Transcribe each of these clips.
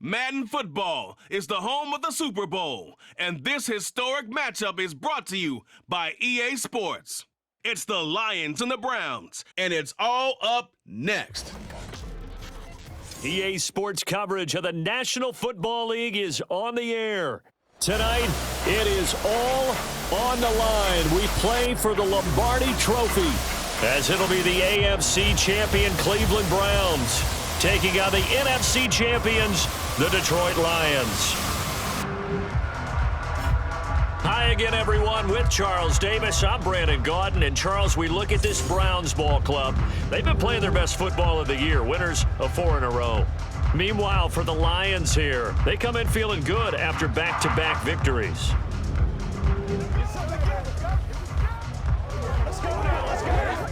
Madden football is the home of the Super Bowl, and this historic matchup is brought to you by EA Sports. It's the Lions and the Browns, and it's all up next. EA Sports coverage of the National Football League is on the air. Tonight, it is all on the line. We play for the Lombardi Trophy, as it'll be the AFC champion Cleveland Browns taking on the NFC champions, the Detroit Lions. Hi again, everyone. With Charles Davis, I'm Brandon Gaudin. And Charles, we look at this Browns ball club. They've been playing their best football of the year, winners of 4 in a row. Meanwhile, for the Lions here, they come in feeling good after back-to-back victories. Let's go now, let's go.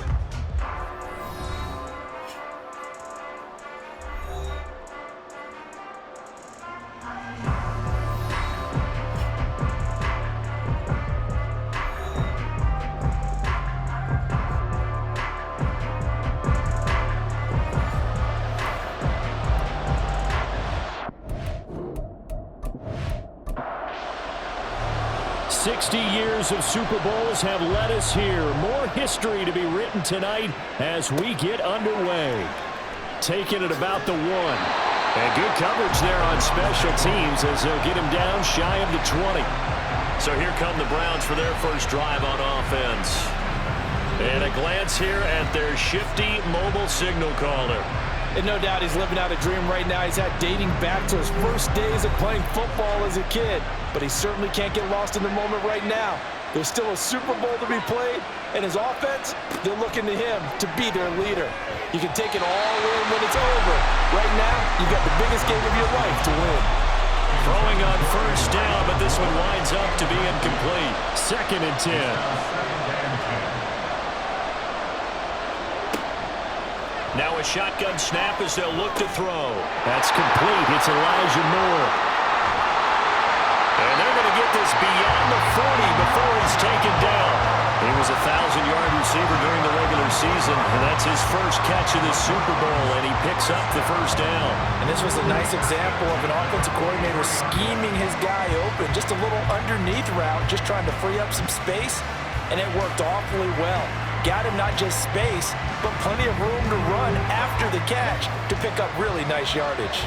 60 years of Super Bowls have led us here. More history to be written tonight as we get underway. Taking it about the 1. And good coverage there on special teams as they'll get him down shy of the 20. So here come the Browns for their first drive on offense. And a glance here at their shifty mobile signal caller. And no doubt he's living out a dream right now. He's had dating back to his first days of playing football as a kid. But he certainly can't get lost in the moment right now. There's still a Super Bowl to be played, and his offense, they're looking to him to be their leader. You can take it all in when it's over. Right now, you've got the biggest game of your life to win. Throwing on first down, but this one winds up to be incomplete. 2nd and 10. Now a shotgun snap as they'll look to throw. That's complete. It's Elijah Moore. And they're going to get this beyond the 40 before he's taken down. He was a 1,000-yard receiver during the regular season, and that's his first catch of this Super Bowl, and he picks up the first down. And this was a nice example of an offensive coordinator scheming his guy open. Just a little underneath route, just trying to free up some space, and it worked awfully well. Got him not just space, but plenty of room to run after the catch to pick up really nice yardage.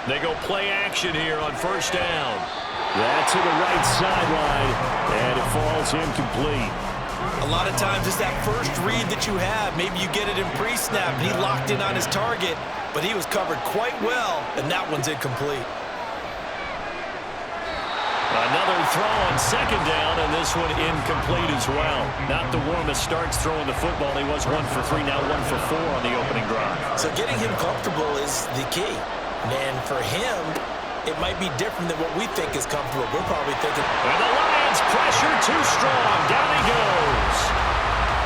They go play action here on first down. That's to the right sideline, and it falls incomplete. A lot of times it's that first read that you have. Maybe you get it in pre-snap, and he locked in on his target, but he was covered quite well, and that one's incomplete. Another throw on 2nd down, and this one incomplete as well. Not the warmest starts throwing the football. He was 1 for 3, now 1 for 4 on the opening drive. So getting him comfortable is the key. And for him, it might be different than what we think is comfortable. We're probably thinking, and the Lions pressure too strong. Down he goes.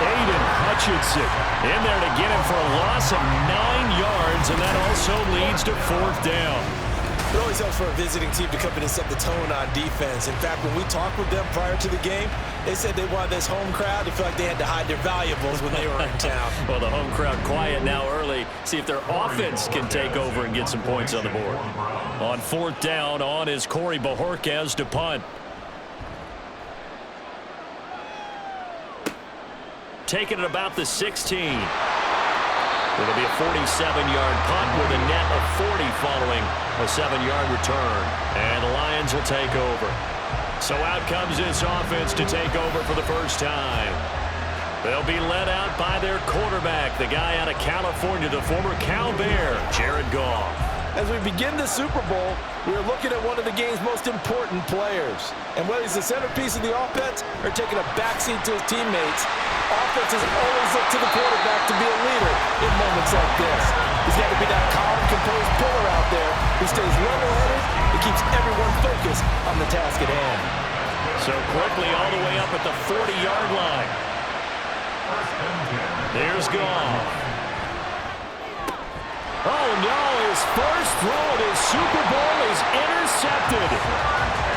Aiden Hutchinson in there to get him for a loss of 9 yards, and that also leads to 4th down. It always helps for a visiting team to come in and set the tone on defense. In fact, when we talked with them prior to the game, they said they wanted this home crowd to feel like they had to hide their valuables when they were in town. Well, the home crowd quiet now early. See if their offense can take over and get some points on the board. On 4th down, on is Corey Bojorquez to punt. Taking it about the 16. It'll be a 47-yard punt with a net of 40 following a 7-yard return. And the Lions will take over. So out comes this offense to take over for the first time. They'll be led out by their quarterback, the guy out of California, the former Cal Bear, Jared Goff. As we begin the Super Bowl, we're looking at one of the game's most important players. And whether he's the centerpiece of the offense or taking a backseat to his teammates, offenses always look to the quarterback to be a leader in moments like this. He's got to be that calm, composed pillar out there who stays level-headed and keeps everyone focused on the task at hand. So quickly all the way up at the 40-yard line. There's Goff. Oh, no, his first throw of his Super Bowl is intercepted.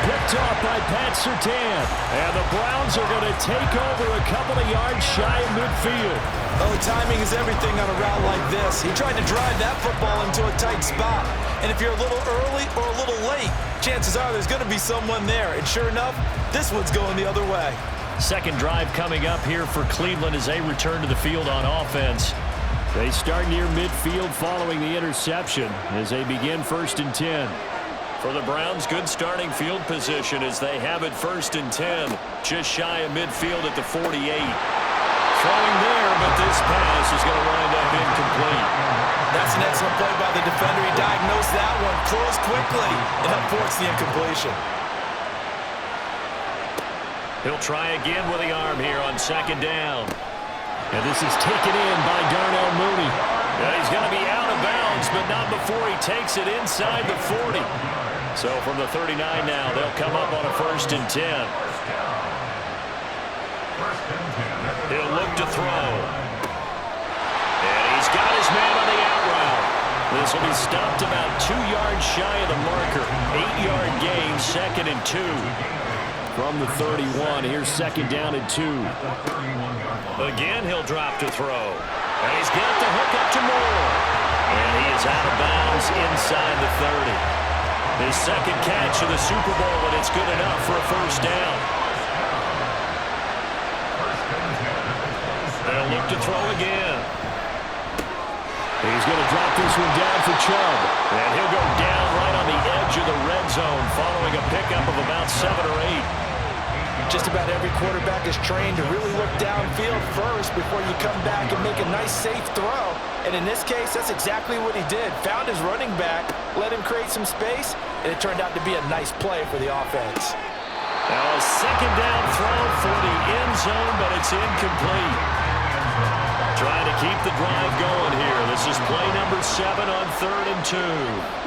picked off by Pat Surtain. And the Browns are going to take over a couple of yards shy of midfield. Oh, timing is everything on a route like this. He tried to drive that football into a tight spot. And if you're a little early or a little late, chances are there's going to be someone there. And sure enough, this one's going the other way. Second drive coming up here for Cleveland as they return to the field on offense. They start near midfield following the interception as they begin 1st and 10. For the Browns, good starting field position as they have it 1st and 10. Just shy of midfield at the 48. Throwing there, but this pass is going to wind up incomplete. That's an excellent play by the defender. He diagnosed that one, closed quickly, and helped force the incompletion. He'll try again with the arm here on 2nd down. And this is taken in by Darnell Mooney. Yeah, he's going to be out of bounds, but not before he takes it inside the 40. So from the 39 now, they'll come up on a 1st and 10. He'll look to throw. And he's got his man on the out route. This will be stopped about 2 yards shy of the marker. 8-yard gain, 2nd and 2. From the 31, here's 2nd down and 2. Again, he'll drop to throw. And he's got the hook up to Moore. And he is out of bounds inside the 30. His 2nd catch of the Super Bowl, and it's good enough for a 1st down. They'll look to throw again. He's going to drop this one down for Chubb. And he'll go down right on the edge of the red zone following a pickup of about 7 or 8. Just about every quarterback is trained to really look downfield first before you come back and make a nice, safe throw. And in this case, that's exactly what he did. Found his running back, let him create some space, and it turned out to be a nice play for the offense. Now a 2nd down throw for the end zone, but it's incomplete. Trying to keep the drive going here. This is play number 7 on 3rd and 2.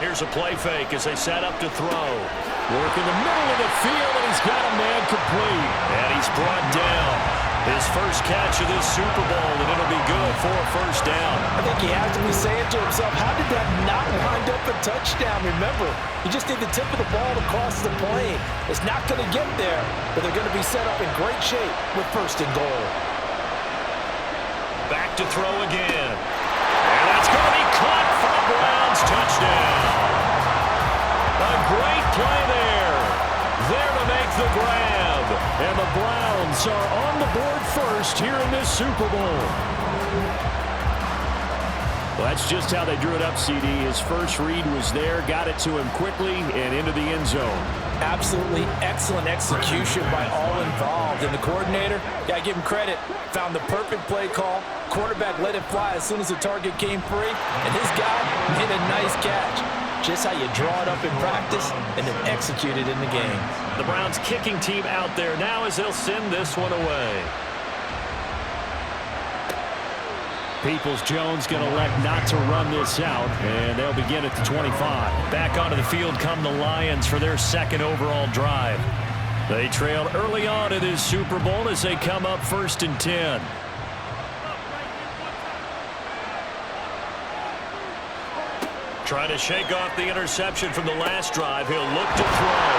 Here's a play fake as they set up to throw. Work in the middle of the field, and he's got a man complete. And he's brought down. His first catch of this Super Bowl, and it'll be good for a 1st down. I think he has to be saying to himself, how did that not wind up a touchdown? Remember, you just need the tip of the ball to cross the plane. It's not going to get there, but they're going to be set up in great shape with 1st and goal. Back to throw again. And that's going to be caught for the Browns. Touchdown. A great play there. There to make the grab. And the Browns are on the board 1st here in this Super Bowl. Well, that's just how they drew it up, CD. His first read was there, got it to him quickly, and into the end zone. Absolutely excellent execution by all involved. And the coordinator, got to give him credit, found the perfect play call. Quarterback let it fly as soon as the target came free, and his guy made a nice catch. Just how you draw it up in practice and then execute it in the game. The Browns kicking team out there now as they'll send this one away. Peoples-Jones going to elect not to run this out, and they'll begin at the 25. Back onto the field come the Lions for their 2nd overall drive. They trailed early on in this Super Bowl as they come up 1st and 10. Trying to shake off the interception from the last drive. He'll look to throw.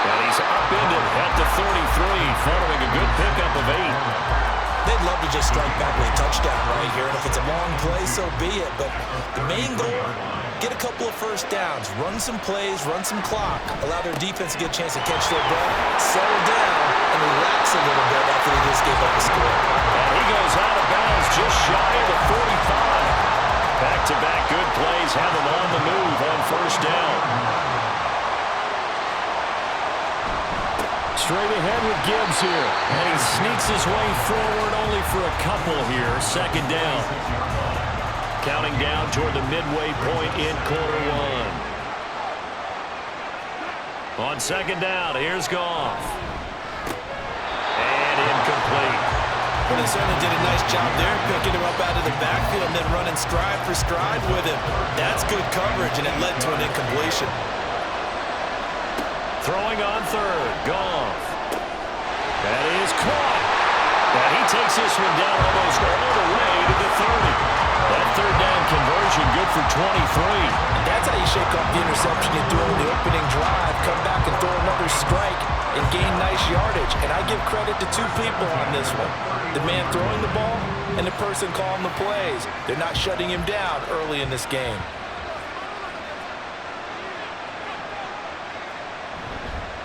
And he's upended at the 33 following a good pickup of 8. They'd love to just strike back with a touchdown right here, and if it's a long play, so be it. But the main goal, get a couple of 1st downs, run some plays, run some clock, allow their defense to get a chance to catch their breath, settle down, and relax a little bit after they just gave up a score. And he goes out of bounds just shy of the 45. Back-to-back good plays have him on the move on 1st down. Straight ahead with Gibbs here. And he sneaks his way forward only for a couple here. 2nd down. Counting down toward the midway point in quarter 1. On 2nd down, here's Goff. And incomplete. Well, they certainly did a nice job there, picking him up out of the backfield and then running stride for stride with him. That's good coverage, and it led to an incompletion. Throwing on 3rd, Goff. That is caught. And he takes this one down almost all the way to the 30. That 3rd down conversion conversion, good for 23. That's how you shake off the interception you threw on the opening drive, come back and throw another strike and gain nice yardage. And I give credit to two people on this one. The man throwing the ball and the person calling the plays. They're not shutting him down early in this game.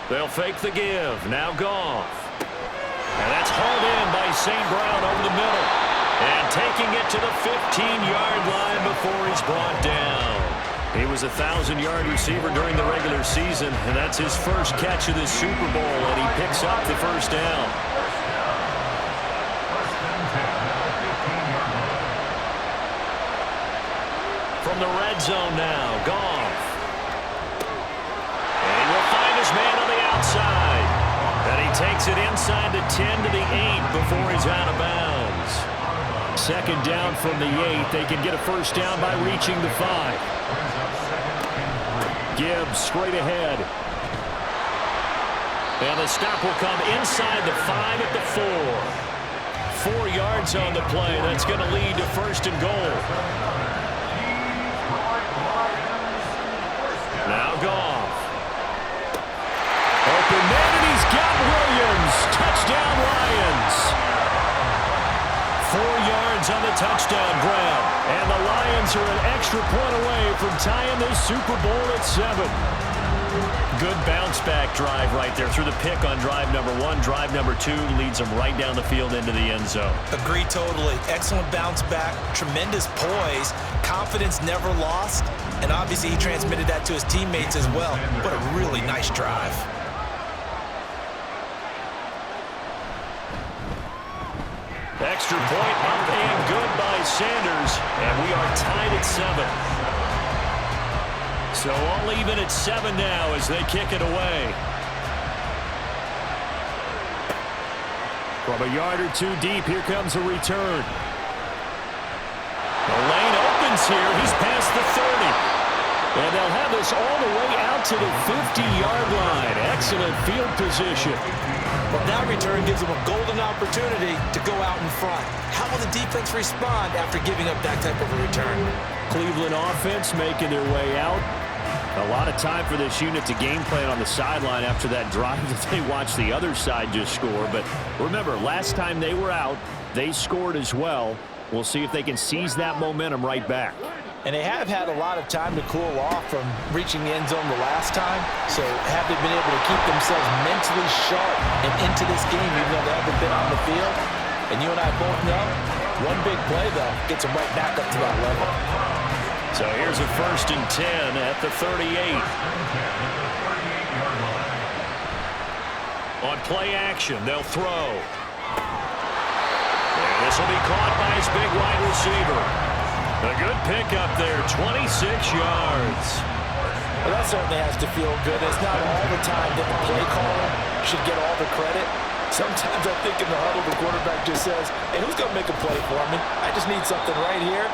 They'll fake the give. Now Goff. And that's hauled in by St. Brown over the middle. And taking it to the 15-yard line before he's brought down. He was a 1,000-yard receiver during the regular season, and that's his first catch of this Super Bowl, and he picks up the first down. From the red zone now, Goff. And he will find his man on the outside. And he takes it inside the 10 to the 8 before he's out of bounds. Second down from the 8. They can get a first down by reaching the 5. Gibbs straight ahead. And the stop will come inside the 5 at the 4. 4 yards on the play. That's going to lead to first and goal. Now Goff. Open man, and he's got Williams. Touchdown, Lions. 4 yards on the touchdown grab. And the Lions are an extra point away from tying this Super Bowl at 7. Good bounce back drive right there. Through the pick on drive number 1. Drive number 2 leads them right down the field into the end zone. Agree totally. Excellent bounce back. Tremendous poise. Confidence never lost. And obviously he transmitted that to his teammates as well. What a really nice drive. Extra point up and good by Sanders. And we are tied at 7. So all even at 7 now as they kick it away. From a yard or 2 deep, here comes a return. The lane opens here. He's past the 30. And they'll have this all the way out to the 50-yard line. Excellent field position. Well, that return gives them a golden opportunity to go out in front. How will the defense respond after giving up that type of a return? Cleveland offense making their way out. A lot of time for this unit to game plan on the sideline after that drive that they watched the other side just score. But remember, last time they were out, they scored as well. We'll see if they can seize that momentum right back. And they have had a lot of time to cool off from reaching the end zone the last time. So have they been able to keep themselves mentally sharp and into this game even though they haven't been on the field? And you and I both know, one big play, though, gets them right back up to that level. So here's a 1st and 10 at the 38. On play action, they'll throw. And this will be caught by his big wide receiver. A good pickup there, 26 yards. Well, that certainly has to feel good. It's not all the time that the play caller should get all the credit. Sometimes I think in the huddle, the quarterback just says, hey, who's going to make a play for me? I just need something right here.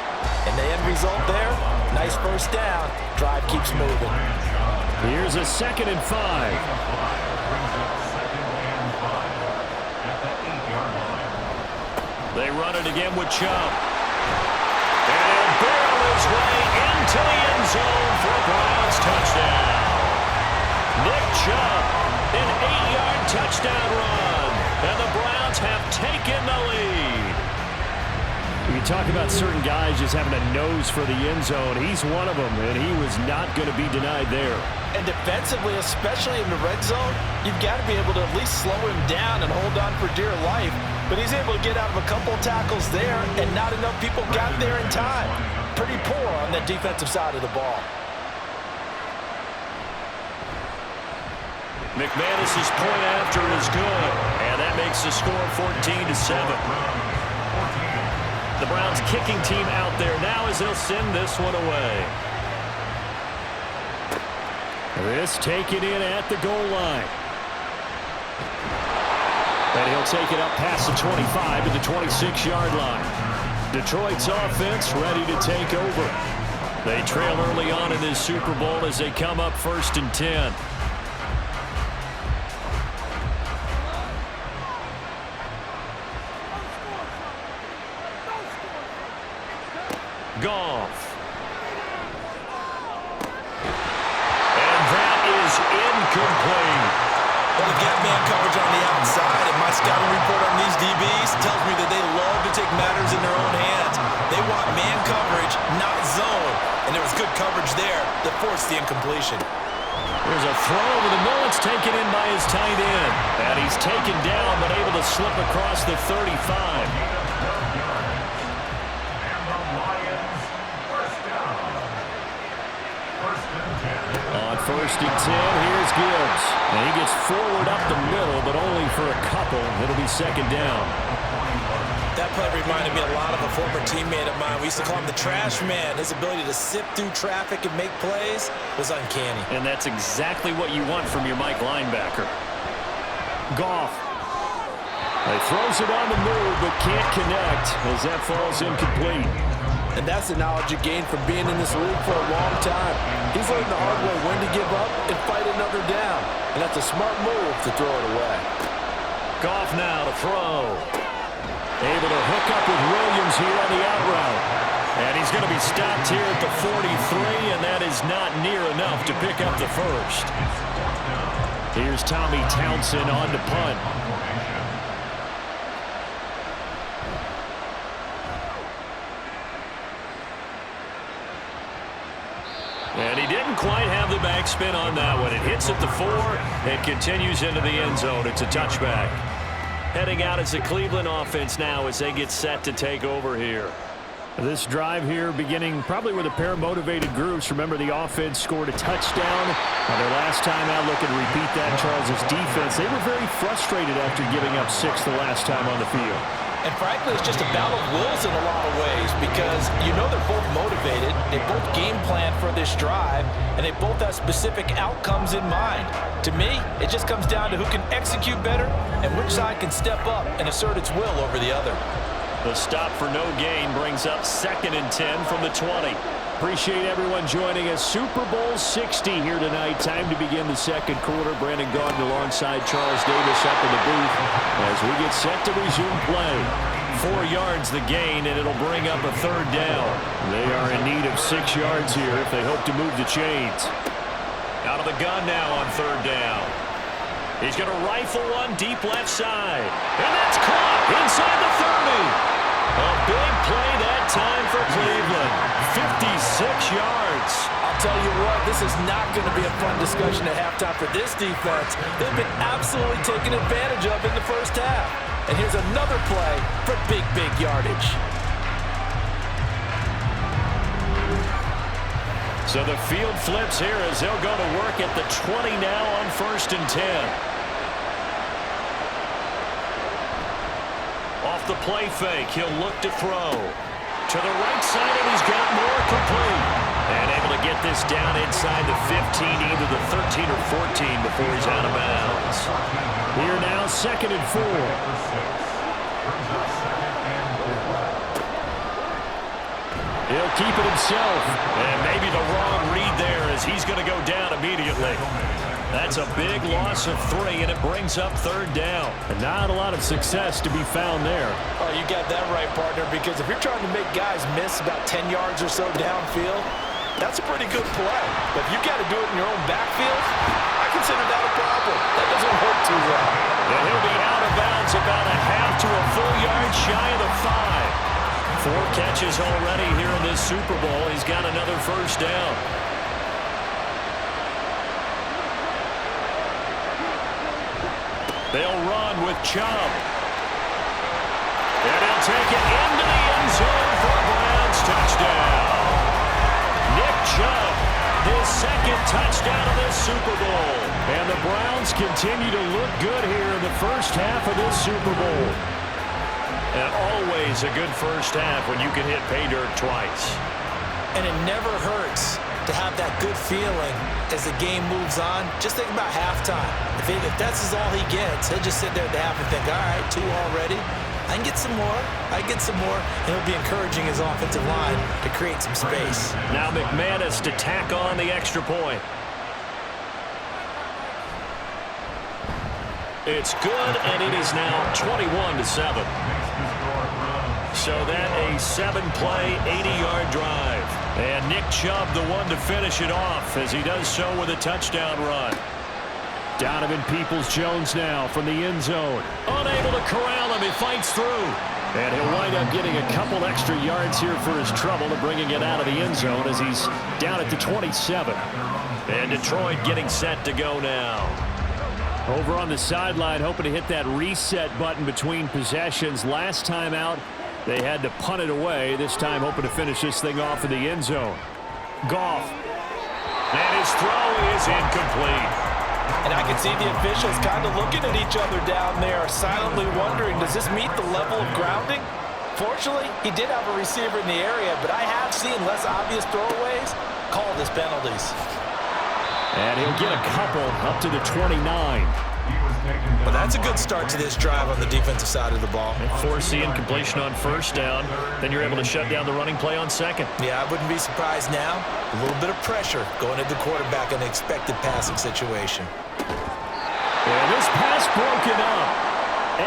And the end result there, nice first down. Drive keeps moving. Here's a 2nd and 5. They run it again with Chubb. And barrel his way into the end zone for a Browns touchdown. Nick Chubb, an 8-yard touchdown run. And the Browns have taken the lead. You talk about certain guys just having a nose for the end zone. He's one of them, and he was not going to be denied there. And defensively, especially in the red zone, you've got to be able to at least slow him down and hold on for dear life. But he's able to get out of a couple tackles there, and not enough people got there in time. Pretty poor on the defensive side of the ball. McManus's point after is good, and that makes the score 14-7. The Browns kicking team out there now as they'll send this one away. This taken in at the goal line. And he'll take it up past the 25 to the 26-yard line. Detroit's offense ready to take over. They trail early on in this Super Bowl as they come up 1st and 10. Goff. man coverage on the outside, and my scouting report on these DBs tells me that they love to take matters in their own hands. They want man coverage, not zone. And there was good coverage there that forced the incompletion. There's a throw over the middle. It's taken in by his tight end. And he's taken down, but able to slip across the 35. On 1st and 10, here's Gibbs. And he gets forward up the middle, but only for a couple. It'll be 2nd down. That play reminded me a lot of a former teammate of mine. We used to call him the trash man. His ability to sift through traffic and make plays was uncanny. And that's exactly what you want from your Mike linebacker. Goff. He throws it on the move, but can't connect as that falls incomplete. And that's the knowledge you gain from being in this league for a long time. He's learned the hard way when to give up and fight another down. And that's a smart move to throw it away. Goff now to throw. Able to hook up with Williams here on the out route. And he's going to be stopped here at the 43, and that is not near enough to pick up the first. Here's Tommy Townsend on to punt. And he didn't quite have the backspin on that one. It hits at the 4 and continues into the end zone. It's a touchback. Heading out as the Cleveland offense now as they get set to take over here. This drive here beginning probably with a pair of motivated groups. Remember, the offense scored a touchdown. Their last time out, looking to repeat that, Charles' defense. They were very frustrated after giving up 6 the last time on the field. And frankly, it's just a battle of wills in a lot of ways because you know they're both motivated, they both game plan for this drive, and they both have specific outcomes in mind. To me, it just comes down to who can execute better and which side can step up and assert its will over the other. The stop for no gain brings up 2nd and 10 from the 20. Appreciate everyone joining us. Super Bowl 60 here tonight. Time to begin the 2nd quarter. Brandon Gaudin alongside Charles Davis up in the booth as we get set to resume play. 4 yards the gain, and it'll bring up a 3rd down. They are in need of 6 yards here if they hope to move the chains. Out of the gun now on 3rd down. He's going to rifle one deep left side. And that's caught inside the 30. A big play that time for Cleveland. 56 yards. I'll tell you what, this is not going to be a fun discussion at halftime for this defense. They've been absolutely taken advantage of in the first half. And here's another play for big yardage. So the field flips here as they'll go to work at the 20 now on 1st and 10. Off the play fake, he'll look to throw. To the right side, and he's got more complete. And able to get this down inside the 15, either the 13 or 14 before he's out of bounds. Here now, 2nd and 4. He'll keep it himself. And maybe the wrong read there as he's going to go down immediately. That's a big loss of 3, and it brings up 3rd down. And not a lot of success to be found there. Oh, you got that right, partner, because if you're trying to make guys miss about 10 yards or so downfield, that's a pretty good play. But if you got to do it in your own backfield, I consider that a problem. That doesn't hurt too well. And he'll be out of bounds about a half to a full yard shy of the 5. 4 catches already here in this Super Bowl. He's got another 1st down. They'll run with Chubb. And he'll take it into the end zone for a Browns touchdown. Nick Chubb, his 2nd touchdown of this Super Bowl. And the Browns continue to look good here in the first half of this Super Bowl. And always a good first half when you can hit pay dirt twice. And it never hurts to have that good feeling as the game moves on. Just think about halftime. If that's all he gets, he'll just sit there at the half and think, all right, 2 already. I can get some more. I can get some more. And he'll be encouraging his offensive line to create some space. Now McManus to tack on the extra point. It's good, and it is now 21-7. So that a 7-play, 80-yard drive. And Nick Chubb the one to finish it off as he does so with a touchdown run. Donovan Peoples-Jones now from the end zone. Unable to corral him. He fights through. And he'll wind up getting a couple extra yards here for his trouble to bringing it out of the end zone as he's down at the 27. And Detroit getting set to go now. Over on the sideline, hoping to hit that reset button between possessions. Last time out, they had to punt it away. This time hoping to finish this thing off in the end zone. Goff. And his throw is incomplete. And I can see the officials kind of looking at each other down there, silently wondering, does this meet the level of grounding? Fortunately, he did have a receiver in the area, but I have seen less obvious throwaways called as penalties. And he'll get a couple up to the 29. But that's a good start to this drive on the defensive side of the ball. Force the incompletion on first down. Then you're able to shut down the running play on second. Yeah, I wouldn't be surprised now. A little bit of pressure going into the quarterback in an expected passing situation. And this pass broken up.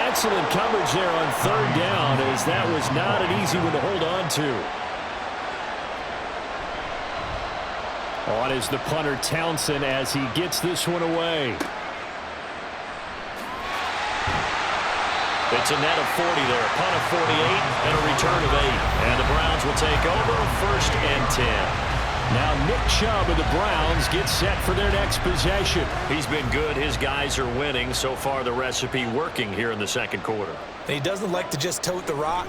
Excellent coverage there on third down, as that was not an easy one to hold on to. On is the punter Townsend as he gets this one away. It's a net of 40 there, a punt of 48 and a return of 8. And the Browns will take over 1st and 10. Now Nick Chubb of the Browns gets set for their next possession. He's been good. His guys are winning. So far the recipe working here in the second quarter. He doesn't like to just tote the rock.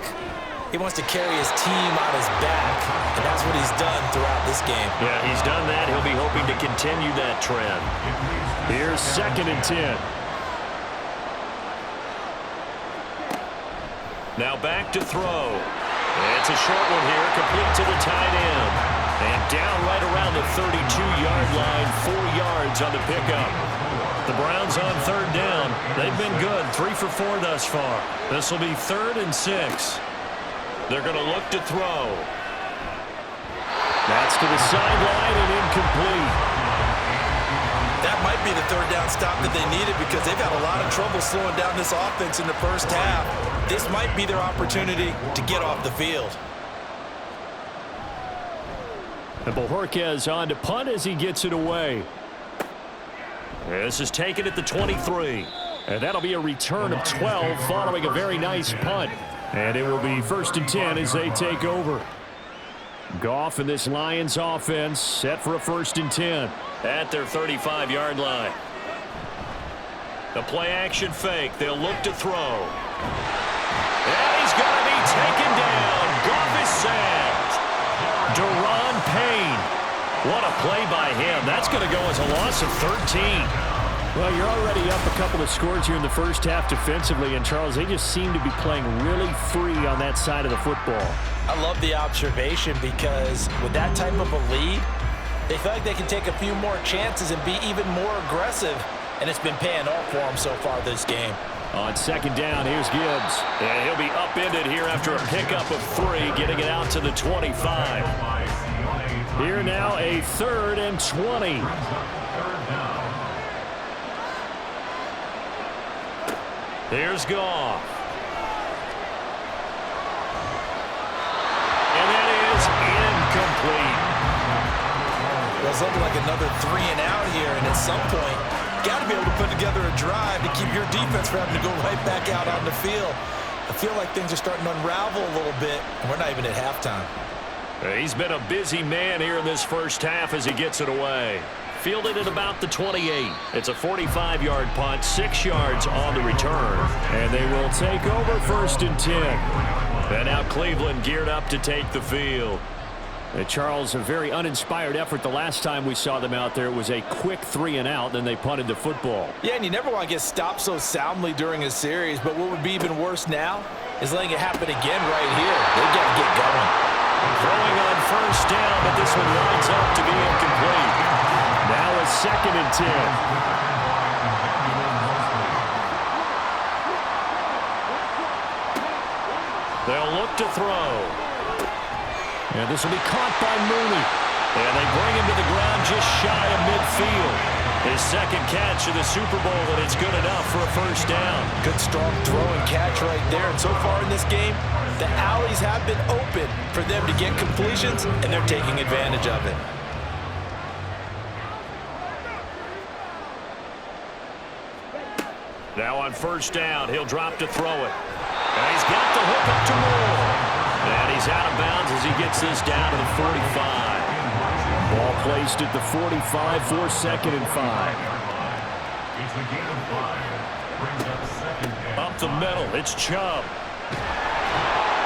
He wants to carry his team on his back, and that's what he's done throughout this game. Yeah, he's done that. He'll be hoping to continue that trend. Here's 2nd and 10. Now back to throw. It's a short one here, complete to the tight end. And down right around the 32-yard line, 4 yards on the pickup. The Browns on third down. They've been good, 3 for 4 thus far. This will be 3rd and 6. They're going to look to throw. That's to the sideline and incomplete. That might be the third down stop that they needed because they've had a lot of trouble slowing down this offense in the first half. This might be their opportunity to get off the field. And Bojorquez on to punt as he gets it away. This is taken at the 23. And that'll be a return of 12 following a very nice punt. And it will be 1st and 10 as they take over. Goff and this Lions offense set for a 1st and 10. At their 35-yard line. The play action fake. They'll look to throw. And he's going to be taken down. Goff is sacked. Daron Payne. What a play by him. That's going to go as a loss of 13. Well, you're already up a couple of scores here in the first half defensively, and Charles, they just seem to be playing really free on that side of the football. I love the observation because with that type of a lead, they feel like they can take a few more chances and be even more aggressive, and it's been paying off for them so far this game. On 2nd down, here's Gibbs. And he'll be upended here after a pickup of 3, getting it out to the 25. Here now a 3rd and 20. Here's Goff. And that is incomplete. Well, it's looking like another 3 and out here, and at some point, got to be able to put together a drive to keep your defense from having to go right back out on the field. I feel like things are starting to unravel a little bit, and we're not even at halftime. He's been a busy man here in this first half as he gets it away. Fielded at about the 28. It's a 45-yard punt, 6 yards on the return. And they will take over 1st and 10. And now Cleveland geared up to take the field. Charles, a very uninspired effort the last time we saw them out there. It was a quick 3 and out, then they punted the football. Yeah, and you never want to get stopped so soundly during a series, but what would be even worse now is letting it happen again right here. They got to get going. Throwing on first down, but this one winds up to be incomplete. Now a 2nd and 10. They'll look to throw. And this will be caught by Mooney. And they bring him to the ground just shy of midfield. His 2nd catch of the Super Bowl, and it's good enough for a 1st down. Good strong throw and catch right there. And so far in this game, the alleys have been open for them to get completions, and they're taking advantage of it. Now on first down, he'll drop to throw it. And he's got the hook up to Moore. And he's out of bounds as he gets this down to the 45. Ball placed at the 45 for 2nd and 5. Up the middle, it's Chubb.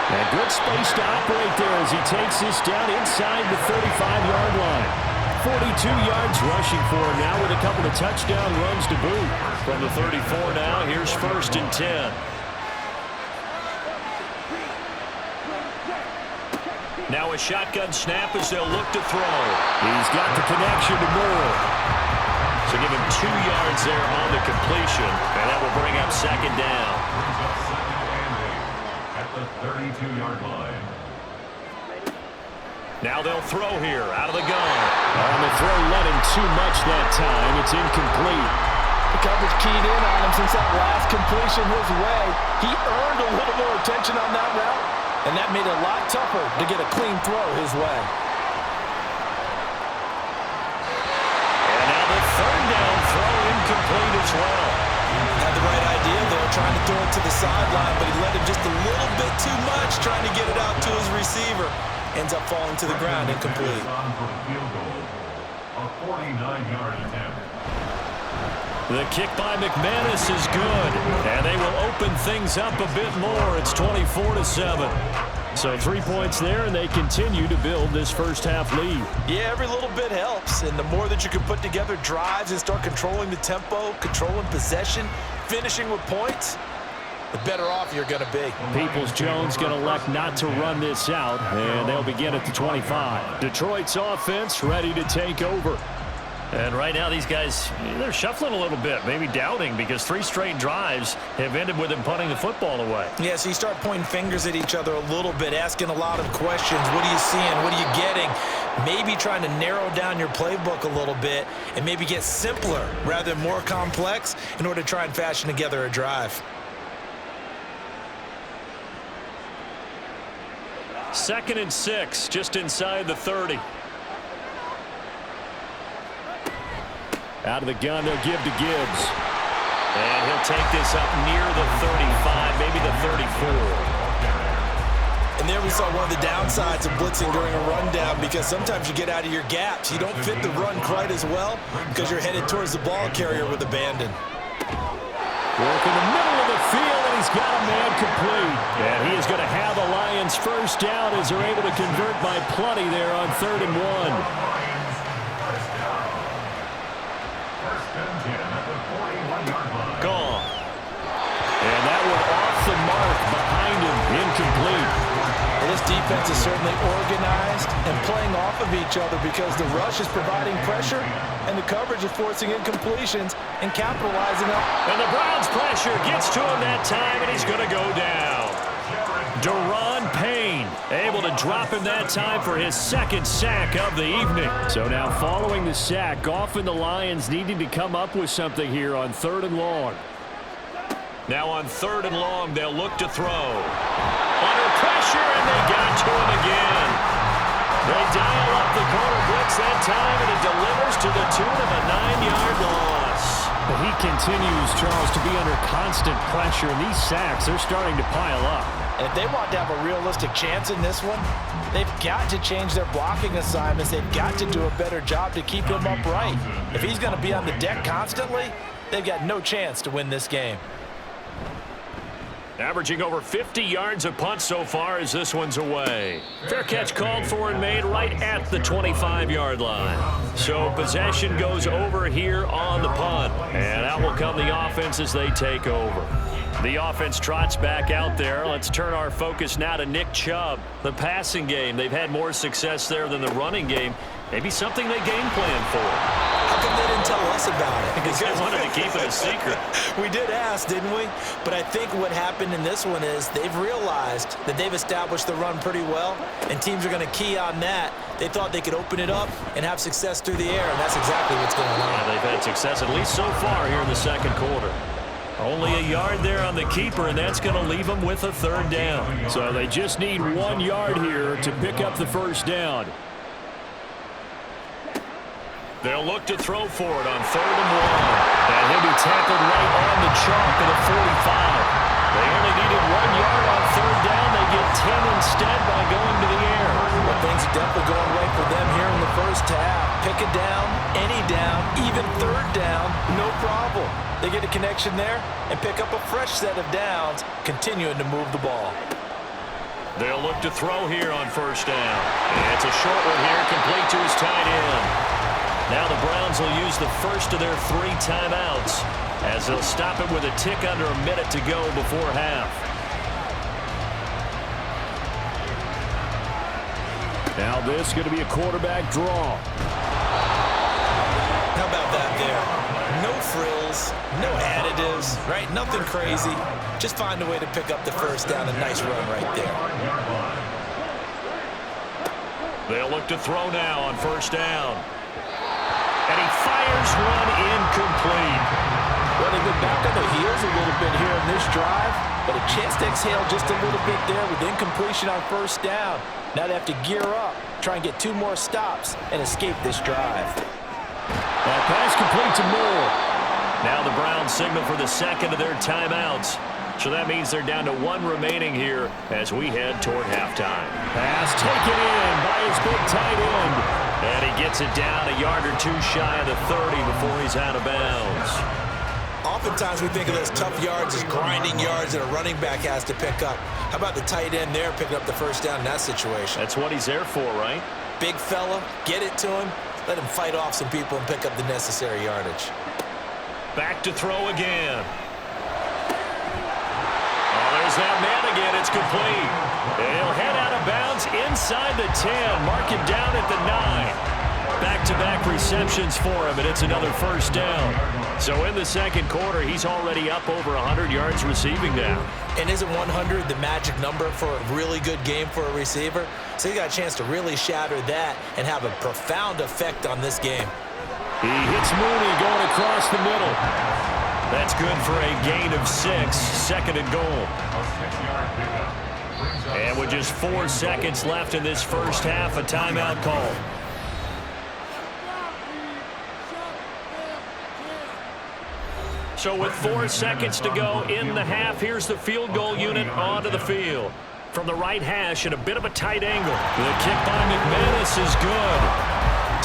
And good space to operate there as he takes this down inside the 35-yard line. 42 yards rushing for him now with a couple of touchdown runs to boot. From the 34 now, here's 1st and 10. Now a shotgun snap as they'll look to throw. He's got the connection to Moore. So give him 2 yards there on the completion, and that will bring up 2nd down. At the 32-yard line. Now they'll throw here out of the gun. On the throw, let him too much that time. It's incomplete. The coverage keyed in on him since that last completion his way. He earned a little more attention on that route, and that made it a lot tougher to get a clean throw his way. And now the 3rd down throw incomplete as well. Had the right idea there, trying to throw it to the sideline, but he let him just a little bit too much, trying to get it out to his receiver. Ends up falling to the ground, incomplete. A 49-yard attempt. The kick by McManus is good, and they will open things up a bit more. It's 24-7. So 3 points there, and they continue to build this first half lead. Yeah, every little bit helps, and the more that you can put together drives and start controlling the tempo, controlling possession, finishing with points, the better off you're going to be. Peoples-Jones going to elect not to run this out, and they'll begin at the 25. Detroit's offense ready to take over. And right now these guys, they're shuffling a little bit, maybe doubting, because 3 straight drives have ended with them punting the football away. Yeah, so you start pointing fingers at each other a little bit, asking a lot of questions. What are you seeing? What are you getting? Maybe trying to narrow down your playbook a little bit and maybe get simpler rather than more complex in order to try and fashion together a drive. 2nd and 6, just inside the 30. Out of the gun, they'll give to Gibbs. And he'll take this up near the 35, maybe the 34. And there we saw one of the downsides of blitzing during a rundown, because sometimes you get out of your gaps. You don't fit the run quite as well because you're headed towards the ball carrier with abandon. Work in the middle of the field, and he's got a man complete. And he is going to have the Lions first down as they're able to convert by plenty there on 3rd and 1. Gone. And that one off the mark behind him, incomplete. Well, this defense is certainly organized and playing off of each other because the rush is providing pressure and the coverage is forcing incompletions and capitalizing on. And the Browns' pressure gets to him that time, and he's going to go down. Daron Payne able to drop him that time for his 2nd sack of the evening. So now following the sack, often the Lions needing to come up with something here on 3rd and long. Now on 3rd and long, they'll look to throw. Under pressure, and they got to him again. They dial up the corner blitz that time, and it delivers to the tune of a 9-yard loss. But he continues, Charles, to be under constant pressure, and these sacks are starting to pile up. And if they want to have a realistic chance in this one, they've got to change their blocking assignments. They've got to do a better job to keep him upright. If he's going to be on the deck constantly, they've got no chance to win this game. Averaging over 50 yards a punt so far as this one's away. Fair catch called for and made right at the 25-yard line. So possession goes over here on the punt. And out will come the offense as they take over. The offense trots back out there. Let's turn our focus now to Nick Chubb. The passing game, they've had more success there than the running game. Maybe something they game plan for. How come they didn't tell us about it? Because they wanted to keep it a secret. We did ask, didn't we? But I think what happened in this one is they've realized that they've established the run pretty well, and teams are going to key on that. They thought they could open it up and have success through the air, and that's exactly what's going on. Yeah, they've had success, at least so far, here in the 2nd quarter. Only a yard there on the keeper, and that's going to leave them with a 3rd down. So they just need 1 yard here to pick up the first down. They'll look to throw for it on 3rd and 1. And he'll be tackled right on the chalk at the 45. They only needed 1 yard on third down. They get 10 instead by going to the air. Well, things are definitely going right for them here in the first half. Pick it down, any down, even third down, no problem. They get a connection there and pick up a fresh set of downs, continuing to move the ball. They'll look to throw here on first down. And it's a short one here, complete to his tight end. Now the Browns will use the first of their 3 timeouts as they'll stop it with a tick under a minute to go before half. Now this is going to be a quarterback draw. How about that there? No frills, no additives, right? Nothing crazy. Just find a way to pick up the first down. A nice run right there. They'll look to throw now on first down. And he fires one incomplete. Well, they've been back on their heels a little bit here in this drive, but a chance to exhale just a little bit there with incompletion on first down. Now they have to gear up, try and get 2 more stops, and escape this drive. That pass complete to Moore. Now the Browns signal for the second of their timeouts. So that means they're down to 1 remaining here as we head toward halftime. Pass taken in by his big tight end. And he gets it down a yard or 2 shy of the 30 before he's out of bounds. Oftentimes we think of those tough yards as grinding yards that a running back has to pick up. How about the tight end there picking up the first down in that situation? That's what he's there for, right? Big fella, get it to him, let him fight off some people and pick up the necessary yardage. Back to throw again. Oh, there's that man again. It's complete. He'll head out of bounds inside the 10. Mark him down at the 9. Back-to-back receptions for him, and it's another first down. So in the second quarter, he's already up over 100 yards receiving now. And isn't 100 the magic number for a really good game for a receiver? So he got a chance to really shatter that and have a profound effect on this game. He hits Mooney going across the middle. That's good for a gain of 6, second and goal. And with just 4 seconds left in this first half, a timeout call. So with 4 seconds to go in the half, here's the field goal unit onto the field. From the right hash at a bit of a tight angle. The kick by McManus is good.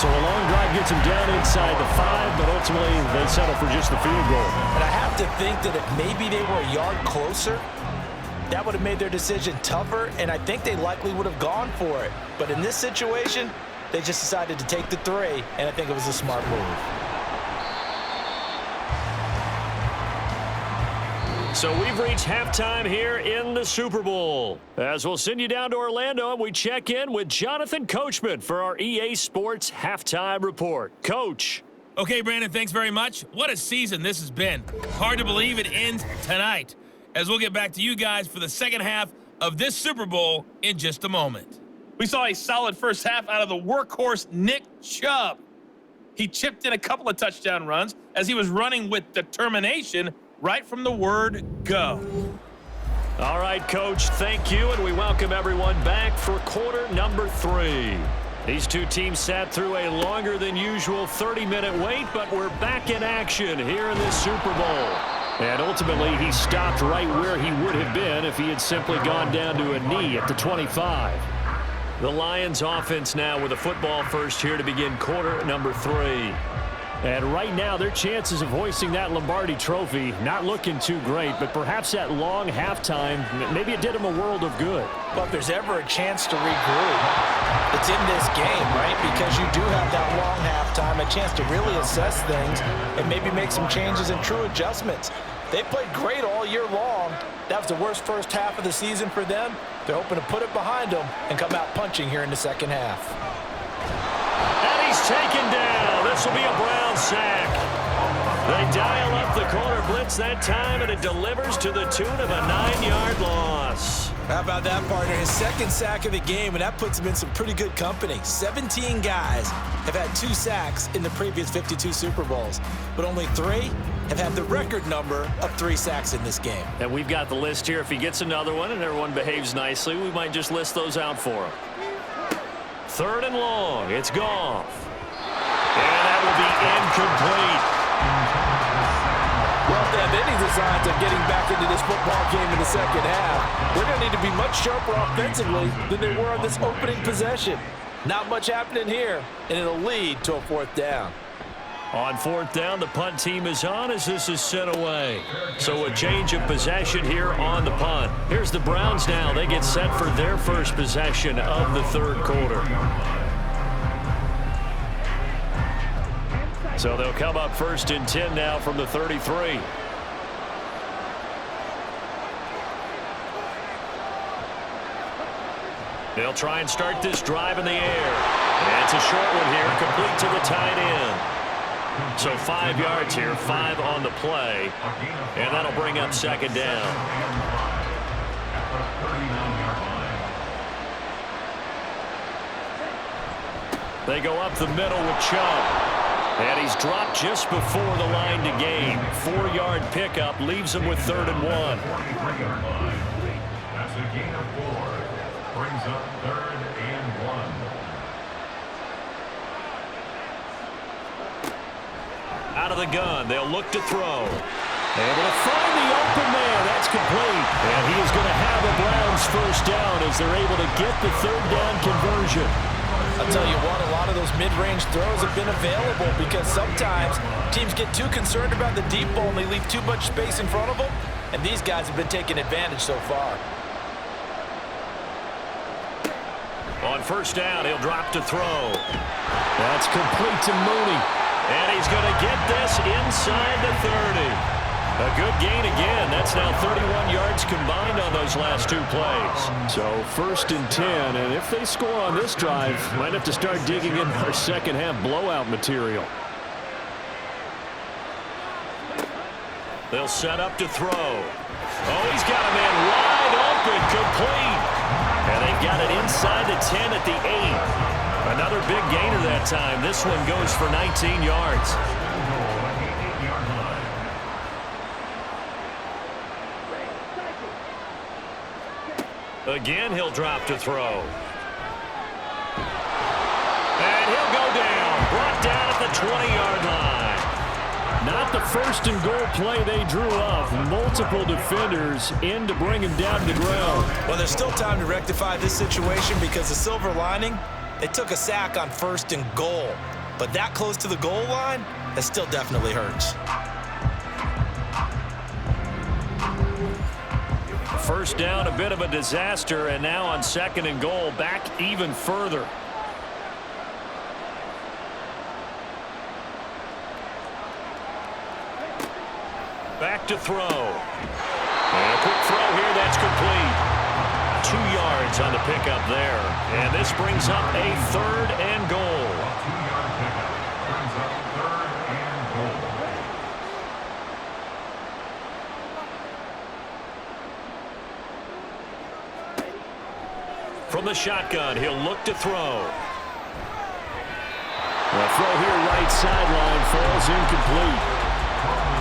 So a long drive gets him down inside the 5, but ultimately they settle for just the field goal. And I have to think that if maybe they were a yard closer, that would have made their decision tougher, and I think they likely would have gone for it. But in this situation, they just decided to take the 3, and I think it was a smart move. So we've reached halftime here in the Super Bowl. As we'll send you down to Orlando, and we check in with Jonathan Coachman for our EA Sports Halftime Report. Coach. Okay, Brandon, thanks very much. What a season this has been. Hard to believe it ends tonight, as we'll get back to you guys for the second half of this Super Bowl in just a moment. We saw a solid first half out of the workhorse Nick Chubb. He chipped in a couple of touchdown runs as he was running with determination right from the word go. All right, Coach, thank you, and we welcome everyone back for quarter number 3. These two teams sat through a longer than usual 30-minute wait, but we're back in action here in this Super Bowl. And ultimately, he stopped right where he would have been if he had simply gone down to a knee at the 25. The Lions offense now with a football first here to begin quarter number 3. And right now, their chances of hoisting that Lombardi trophy not looking too great, but perhaps that long halftime, maybe it did them a world of good. Well, if there's ever a chance to regroup, it's in this game, right? Because you do have that long halftime, a chance to really assess things and maybe make some changes and true adjustments. They played great all year long. That was the worst first half of the season for them. They're hoping to put it behind them and come out punching here in the second half. And he's taken down. This will be a Brown sack. They dial up the corner blitz that time, and it delivers to the tune of a 9-yard loss. How about that, partner? His second sack of the game, and that puts him in some pretty good company. 17 guys have had 2 sacks in the previous 52 Super Bowls, but only 3 have had the record number of 3 sacks in this game. And we've got the list here. If he gets another one and everyone behaves nicely, we might just list those out for him. 3rd and long. It's Goff. And that will be incomplete. they have any designs of getting back into this football game in the second half. They're going to need to be much sharper offensively than they were on this opening possession. Not much happening here, and it'll lead to a fourth down. On fourth down, the punt team is on as this is sent away. So a change of possession here on the punt. Here's the Browns now. They get set for their first possession of the third quarter. So they'll come up 1st and 10 now from the 33. They'll try and start this drive in the air. And it's a short one here, complete to the tight end. So 5 yards here, 5 on the play, and that'll bring up second down. They go up the middle with Chubb. And he's dropped just before the line to gain. 4-yard pickup leaves him with 3rd and 1. That's a gain of 4. Brings up 3rd and 1. Out of the gun, they'll look to throw. Able to find the open man. That's complete. And he is going to have a Browns first down as they're able to get the 3rd down conversion. I'll tell you what, a lot of those mid-range throws have been available because sometimes teams get too concerned about the deep ball and they leave too much space in front of them, and these guys have been taking advantage so far. On first down, he'll drop to throw. That's complete to Mooney. And he's going to get this inside the 30. A good gain again. That's now 31 yards combined on those last 2 plays. So 1st and 10, and if they score on this drive, might have to start digging in our second half blowout material. They'll set up to throw. Oh, he's got a man wide open, complete. And they've got it inside the 10 at the 8. Another big gainer that time. This one goes for 19 yards. Again, he'll drop to throw. And he'll go down. Brought down at the 20-yard line. Not the 1st and goal play they drew up. Multiple defenders in to bring him down to the ground. Well, there's still time to rectify this situation because the silver lining, they took a sack on 1st and goal. But that close to the goal line, that still definitely hurts. First down, a bit of a disaster, and now on 2nd and goal, back even further. Back to throw. And a quick throw here, that's complete. 2 yards on the pickup there. And this brings up a 3rd and goal. 2-yard pickup brings up 3rd and goal. From the shotgun, he'll look to throw. The throw here right sideline falls incomplete.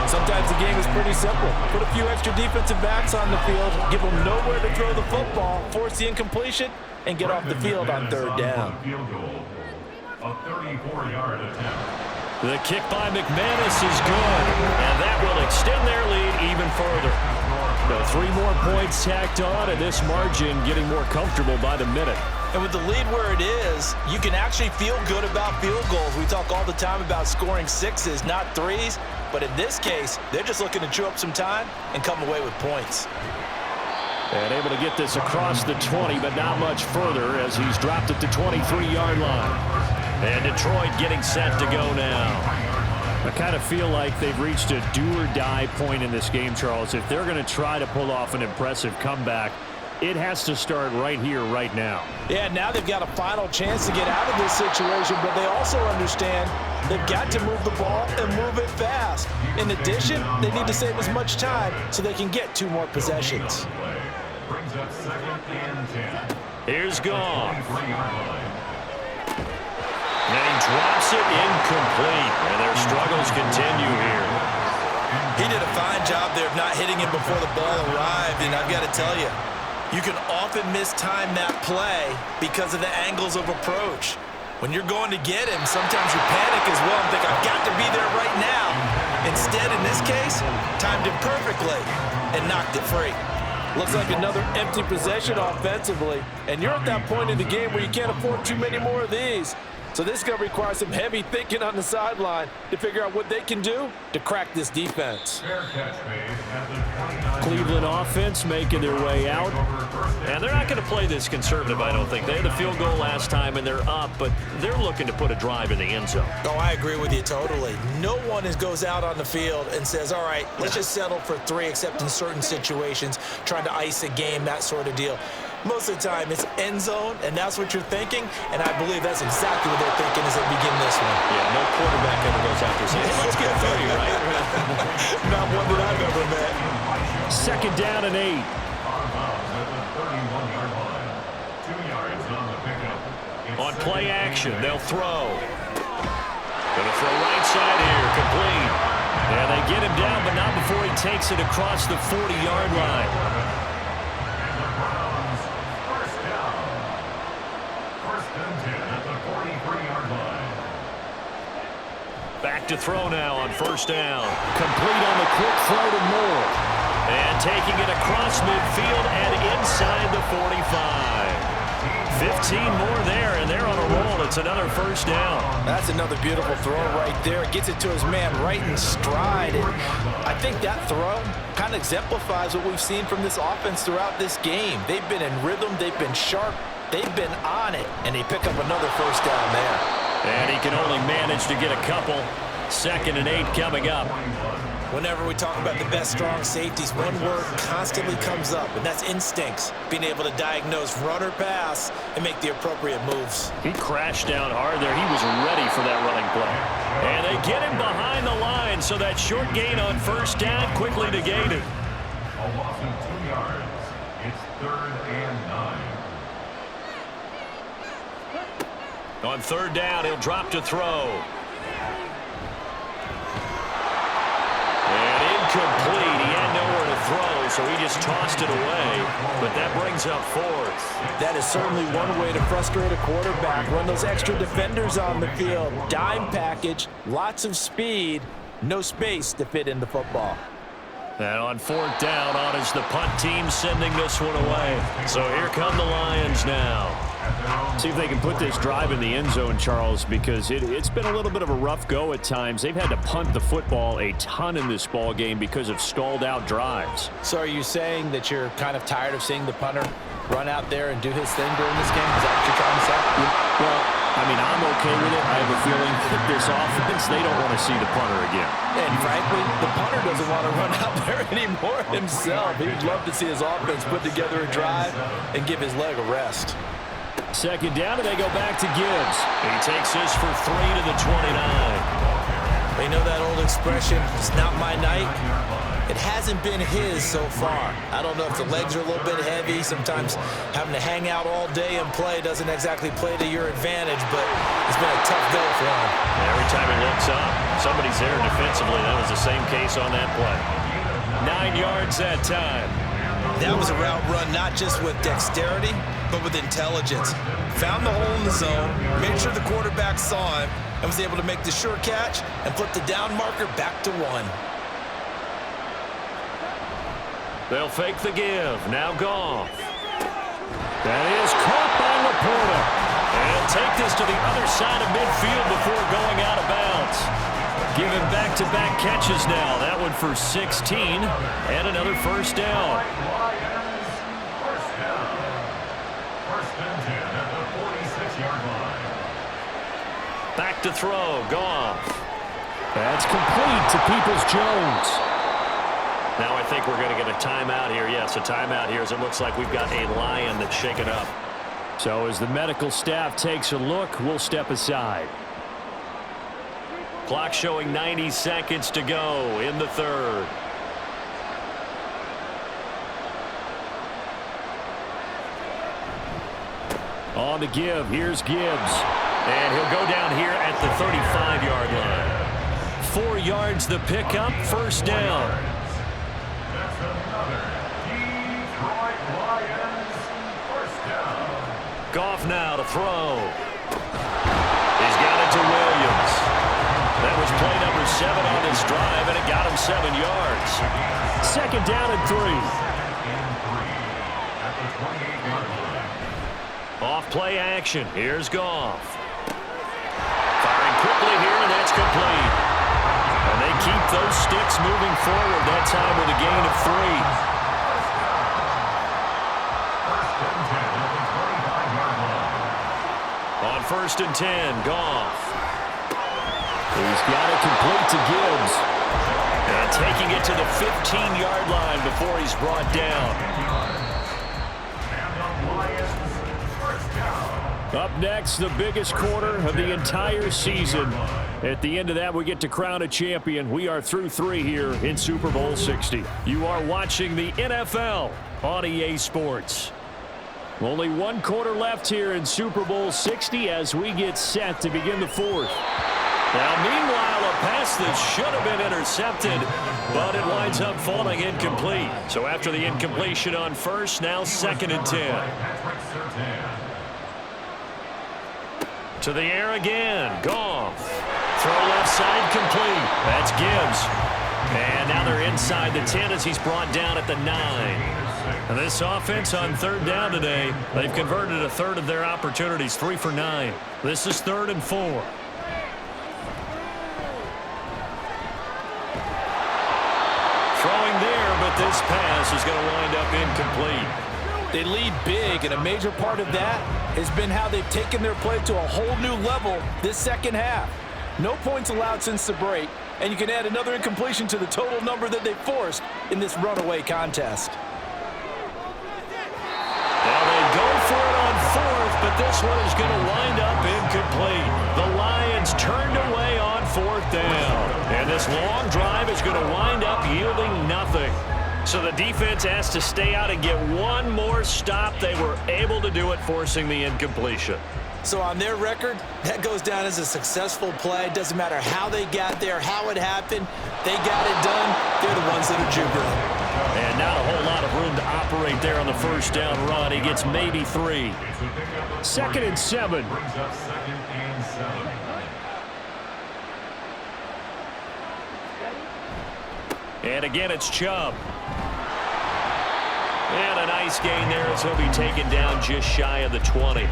Sometimes the game is pretty simple. Put a few extra defensive backs on the field, give them nowhere to throw the football, force the incompletion, and get off the field on 3rd down. Field goal. A 34-yard attempt. The kick by McManus is good, and that will extend their lead even further. So 3 more points tacked on, and this margin getting more comfortable by the minute. And with the lead where it is, you can actually feel good about field goals. We talk all the time about scoring 6s, not 3s. But in this case, they're just looking to chew up some time and come away with points. And able to get this across the 20, but not much further as he's dropped at the 23-yard line. And Detroit getting set to go now. I kind of feel like they've reached a do-or-die point in this game, Charles. If they're going to try to pull off an impressive comeback, it has to start right here, right now. Yeah, now they've got a final chance to get out of this situation, but they also understand they've got to move the ball and move it fast. In addition, they need to save as much time so they can get 2 more possessions. Brings up 2nd and 10. Here's Goff. 23-yard line. And he drops it incomplete. And their struggles continue here. He did a fine job there of not hitting him before the ball arrived, and I've got to tell you, you can often mistime that play because of the angles of approach. When you're going to get him, sometimes you panic as well and think, I've got to be there right now. Instead, in this case, timed it perfectly and knocked it free. Looks like another empty possession offensively, and you're at that point in the game where you can't afford too many more of these. So this is going to require some heavy thinking on the sideline to figure out what they can do to crack this defense. Fair catch made at the 29. Cleveland offense making their way out. And they're not going to play this conservative, I don't think. They had a field goal last time, and they're up, but they're looking to put a drive in the end zone. Oh, I agree with you totally. No one goes out on the field and says, all right, let's just settle for 3, except in certain situations, trying to ice a game, that sort of deal. Most of the time, it's end zone, and that's what you're thinking, and I believe that's exactly what they're thinking as they begin this one. Yeah, no quarterback ever goes out there saying, hey, let's get 30, right? Not one that I've ever met. Second down and 8. On bounds at the 31-yard line. 2 yards on the pickup. It's On play second action, and they'll throw. Going to throw right side here, complete. Yeah, they get him down, but not before he takes it across the 40-yard line. And the Browns first down. First and 10 at the 43-yard line. Back to throw now on first down. Complete on the quick throw to Moore. And taking it across midfield and inside the 45. 15 more there, and they're on a roll. It's another first down. That's another beautiful throw right there. Gets it to his man right in stride. And I think that throw kind of exemplifies what we've seen from this offense throughout this game. They've been in rhythm. They've been sharp. They've been on it. And they pick up another first down there. And he can only manage to get a couple. Second and 8 coming up. Whenever we talk about the best strong safeties, one word constantly comes up, and that's instincts. Being able to diagnose run or pass and make the appropriate moves. He crashed down hard there. He was ready for that running play. And they get him behind the line, so that short gain on first down quickly negated. A loss of 2 yards. It's 3rd and 9. On third down, he'll drop to throw. And incomplete. He had nowhere to throw, so he just tossed it away. But that brings up 4th. That is certainly one way to frustrate a quarterback. Run those extra defenders on the field. Dime package, lots of speed, no space to fit in the football. And on fourth down, on is the punt team sending this one away. So here come the Lions now. See if they can put this drive in the end zone, Charles, because it's been a little bit of a rough go at times. They've had to punt the football a ton in this ball game because of stalled out drives. So are you saying that you're kind of tired of seeing the punter run out there and do his thing during this game? Is that what you're trying to say? Well, I mean, I'm okay with it. I have a feeling that this offense, they don't want to see the punter again. And frankly, the punter doesn't want to run out there anymore himself. He'd love to see his offense put together a drive and give his leg a rest. Second down, and they go back to Gibbs. He takes this for 3 to the 29. You know that old expression, it's not my night? It hasn't been his so far. I don't know if the legs are a little bit heavy. Sometimes having to hang out all day and play doesn't exactly play to your advantage, but it's been a tough go for him. Every time he looks up, somebody's there defensively. That was the same case on that play. 9 yards that time. That was a route run not just with dexterity, but with intelligence. Found the hole in the zone, made sure the quarterback saw him, and was able to make the sure catch and flip the down marker back to 1. They'll fake the give. Now Goff. That is caught by Laporta. And he'll take this to the other side of midfield before going out of bounds. Giving back-to-back catches now. That one for 16 and another first down. Lions first down. First and 10 at the 46-yard line. Back to throw. Goff. That's complete to Peoples-Jones. Now I think we're going to get a timeout here. Yes, a timeout here as it looks like we've got a Lion that's shaken up. So as the medical staff takes a look, we'll step aside. Clock showing 90 seconds to go in the third. On the give, here's Gibbs. And he'll go down here at the 35-yard line. 4 yards the pickup, first down. That's another Detroit Lions first down. Goff now to throw. He's got it to Williams. That was play number 7 on this drive, and it got him 7 yards. Second down and 3. Off play action. Here's Goff. Firing quickly here, and that's complete. And they keep those sticks moving forward, that time with a gain of 3. On 1st and 10, Goff. He's got it complete to Gibbs. And taking it to the 15-yard line before he's brought down. Up next, the biggest quarter of the entire season. At the end of that, we get to crown a champion. We are through 3 here in Super Bowl 60. You are watching the NFL on EA Sports. Only 1 quarter left here in Super Bowl 60 as we get set to begin the 4th. Now, meanwhile, a pass that should have been intercepted, but it winds up falling incomplete. So after the incompletion on 1st, now 2nd and 10. To the air again. Goff. Throw left side complete. That's Gibbs. And now they're inside the 10 as he's brought down at the 9. And this offense on 3rd down today, they've converted a third of their opportunities, 3 for 9. This is 3rd and 4. Throwing there, but this pass is going to wind up incomplete. They lead big, and a major part of that has been how they've taken their play to a whole new level this second half. No points allowed since the break, and you can add another incompletion to the total number that they forced in this runaway contest. Now they go for it on 4th, but this one is going to wind up incomplete. The Lions turned away on 4th down, and this long drive is going to wind up yielding nothing. So the defense has to stay out and get one more stop. They were able to do it, forcing the incompletion. So on their record, that goes down as a successful play. Doesn't matter how they got there, how it happened. They got it done. They're the ones that are jubilant. And not a whole lot of room to operate there on the 1st down run. He gets maybe 3. 2nd and 7. And again, it's Chubb. And a nice gain there as he'll be taken down just shy of the 20.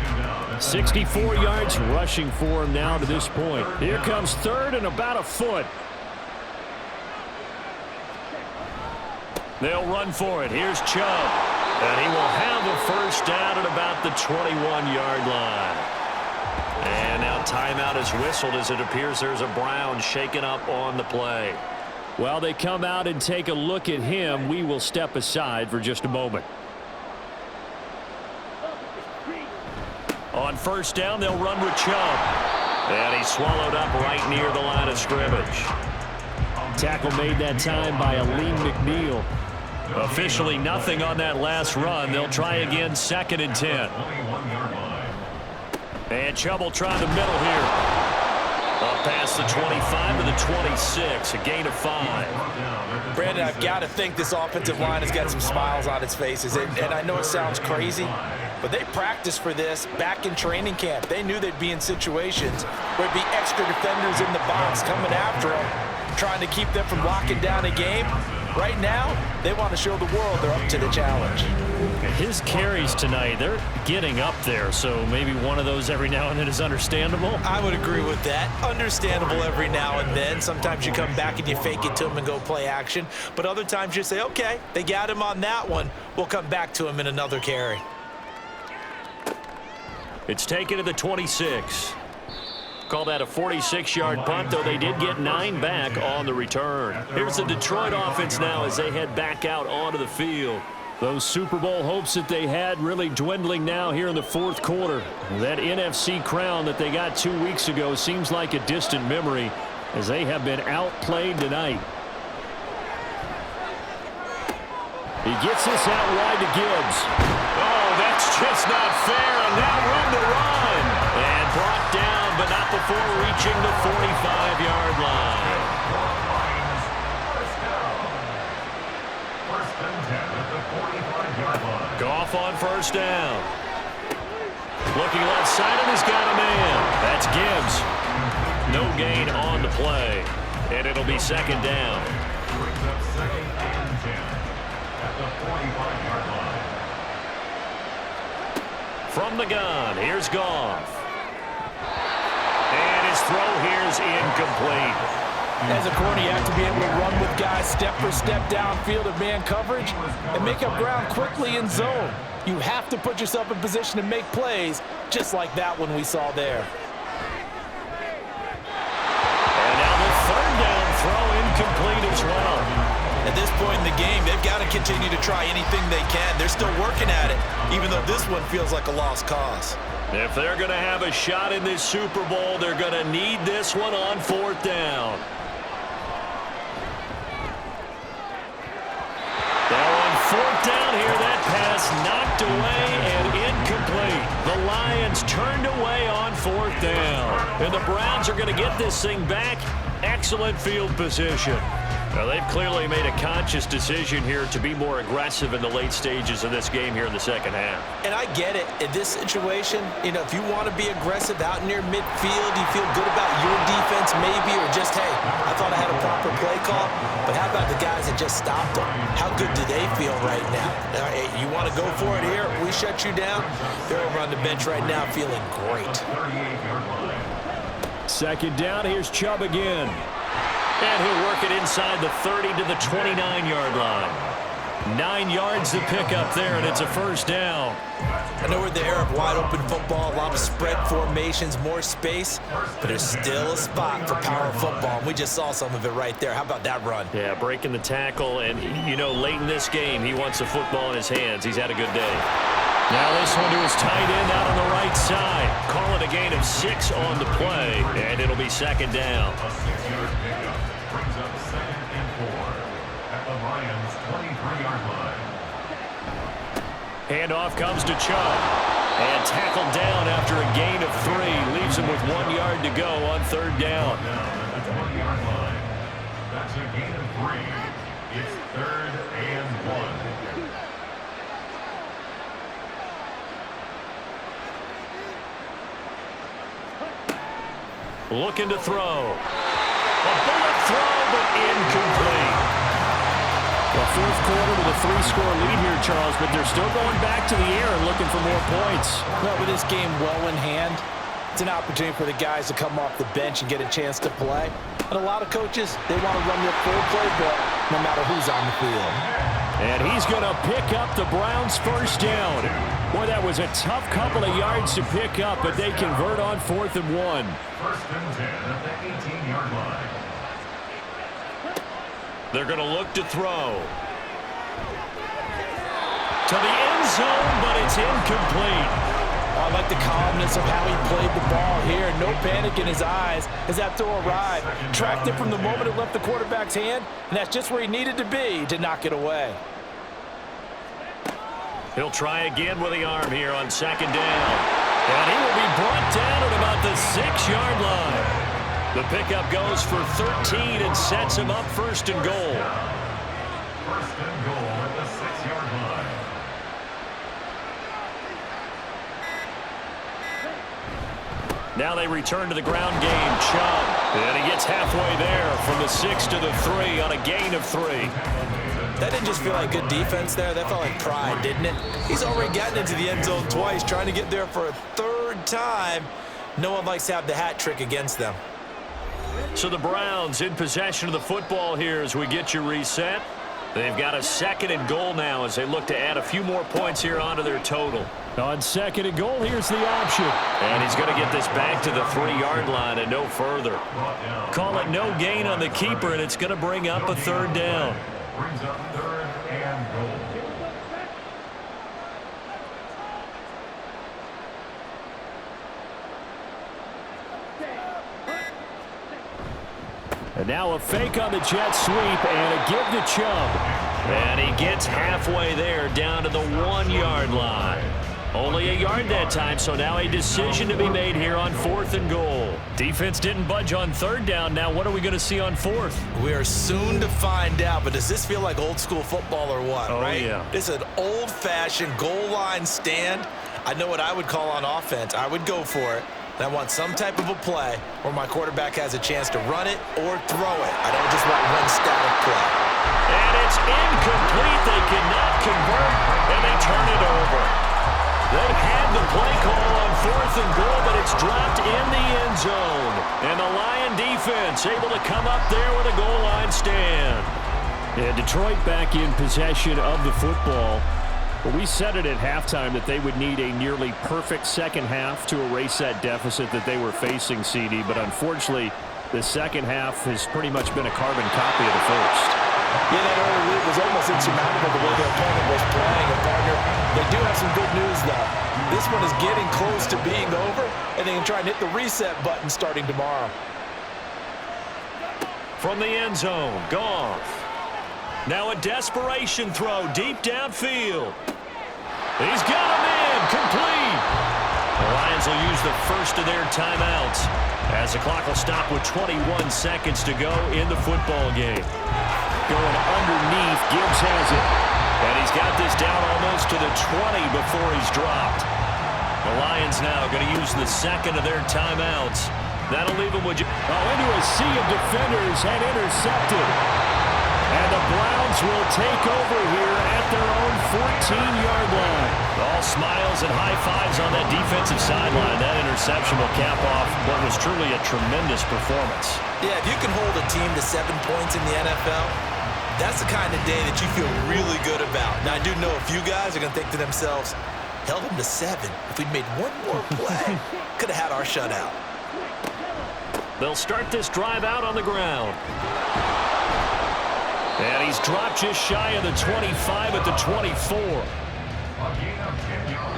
64 yards rushing for him now to this point. Here comes 3rd and about a foot. They'll run for it. Here's Chubb. And he will have a 1st down at about the 21-yard line. And now timeout is whistled as it appears there's a Brown shaken up on the play. While they come out and take a look at him, we will step aside for just a moment. On 1st down, they'll run with Chubb. And he's swallowed up right near the line of scrimmage. Tackle made that time by Aleem McNeil. Officially nothing on that last run. They'll try again, 2nd and 10. And Chubb will try the middle here. Up past the 25 to the 26, a gain of 5. Brandon, I've got to think this offensive line has got some smiles on its faces. And I know it sounds crazy, but they practiced for this back in training camp. They knew they'd be in situations where there'd be extra defenders in the box coming after them, trying to keep them from locking down a game. Right now, they want to show the world they're up to the challenge. His carries tonight, they're getting up there, so maybe one of those every now and then is understandable. I would agree with that. Understandable every now and then. Sometimes you come back and you fake it to him and go play action. But other times you say, okay, they got him on that one. We'll come back to him in another carry. It's taken to the 26. Call that a 46-yard punt, though they did get 9 back on the return. Here's the Detroit offense now as they head back out onto the field. Those Super Bowl hopes that they had really dwindling now here in the 4th quarter. That NFC crown that they got 2 weeks ago seems like a distant memory as they have been outplayed tonight. He gets this out wide to Gibbs. Oh, that's just not fair, and now room to run. And brought down, but not before reaching the 45-yard line. Goff on 1st down. Looking left side, and he's got a man. That's Gibbs. no gain on the play. And it'll be second down. Brings up second and 10 at the 45-yard line. From the gun, here's Goff. And his throw here's incomplete. As a corner, you have to be able to run with guys step for step downfield of man coverage and make up ground quickly in zone. You have to put yourself in position to make plays, just like that one we saw there. And now the third down throw incomplete as well. At this point in the game, they've got to continue to try anything they can. They're still working at it, even though this one feels like a lost cause. If they're going to have a shot in this Super Bowl, they're going to need this one on fourth down. Now on fourth down here, that pass knocked away and incomplete. The Lions turned away on fourth down. And the Browns are going to get this thing back. Excellent field position. Now, they've clearly made a conscious decision here to be more aggressive in the late stages of this game here in the second half. And I get it. In this situation, if you want to be aggressive out near midfield, you feel good about your defense maybe, or just, hey, I thought I had a proper play call. But how about the guys that just stopped them? How good do they feel right now? Hey, you want to go for it here? We shut you down? They're over on the bench right now feeling great. Second down, here's Chubb again. And he'll work it inside the 30 to the 29-yard line. 9 yards to pick up there, and it's a first down. I know we're in the era of wide-open football, a lot of spread formations, more space, but there's still a spot for power football, and we just saw some of it right there. How about that run? Yeah, breaking the tackle, and, late in this game, he wants the football in his hands. He's had a good day. Now this one to his tight end out on the right side. Call it a gain of 6 on the play, and it'll be second down. A 6-yard pickup brings up second and 4 at the Lions' 23-yard line. Handoff comes to Chubb. And tackled down after a gain of 3. Leaves him with 1 yard to go on third down. Down at the 20-yard line. That's a gain of 3. It's third and 1. Looking to throw. A bullet throw, but incomplete. Well, fourth quarter with a 3-score lead here, Charles, but they're still going back to the air and looking for more points. Well, with this game well in hand, it's an opportunity for the guys to come off the bench and get a chance to play. And a lot of coaches, they want to run their full playbook no matter who's on the field. And he's going to pick up the Browns' first down. Boy, that was a tough couple of yards to pick up, but they convert on 4th and 1. First and 10 at the 18-yard line. They're going to look to throw. To the end zone, but it's incomplete. I like the calmness of how he played the ball here. No panic in his eyes as that throw arrived. Tracked it from the moment it left the quarterback's hand, and that's just where he needed to be to knock it away. He'll try again with the arm here on second down. And he will be brought down at about the 6-yard line. The pickup goes for 13 and sets him up first and goal. First and goal at the 6-yard line. Now they return to the ground game. Chubb. And he gets halfway there from the 6 to the 3 on a gain of 3. That didn't just feel like good defense there. That felt like pride, didn't it? He's already gotten into the end zone twice, trying to get there for a third time. No one likes to have the hat trick against them. So the Browns in possession of the football here as we get you reset. They've got a 2nd and goal now as they look to add a few more points here onto their total. On 2nd and goal, here's the option. And he's going to get this back to the 3-yard line and no further. Call it no gain on the keeper, and it's going to bring up a third down. Brings up third and goal. And now a fake on the jet sweep and a give to Chubb. And he gets halfway there down to the 1-yard line. Only a yard that time, so now a decision to be made here on 4th and goal. Defense didn't budge on third down. Now what are we going to see on 4th? We are soon to find out, but does this feel like old school football or what, right? Yeah. This is an old-fashioned goal line stand. I know what I would call on offense. I would go for it. And I want some type of a play where my quarterback has a chance to run it or throw it. I don't just want one static play. And it's incomplete. They cannot convert, and they turn it over. They had the play call on 4th and goal, but it's dropped in the end zone. And the Lion defense able to come up there with a goal line stand. And Detroit back in possession of the football. Well, we said it at halftime that they would need a nearly perfect second half to erase that deficit that they were facing, CD. But unfortunately, the second half has pretty much been a carbon copy of the first. Yeah, that early lead was almost insurmountable the way their opponent was playing. And, partner, they do have some good news, though. This one is getting close to being over, and they can try and hit the reset button starting tomorrow. From the end zone, Goff. Now a desperation throw deep downfield. He's got him in, complete. The Lions will use the first of their timeouts as the clock will stop with 21 seconds to go in the football game. Going underneath, Gibbs has it. And he's got this down almost to the 20 before he's dropped. The Lions now going to use the second of their timeouts. That'll leave them with... into a sea of defenders and intercepted. And the Browns will take over here at their own 14-yard line. All smiles and high fives on that defensive sideline. That interception will cap off what was truly a tremendous performance. Yeah, if you can hold a team to 7 points in the NFL, that's the kind of day that you feel really good about. Now, I do know a few guys are going to think to themselves, held them to 7. If we'd made one more play, could have had our shutout. They'll start this drive out on the ground. And he's dropped just shy of the 25 at the 24.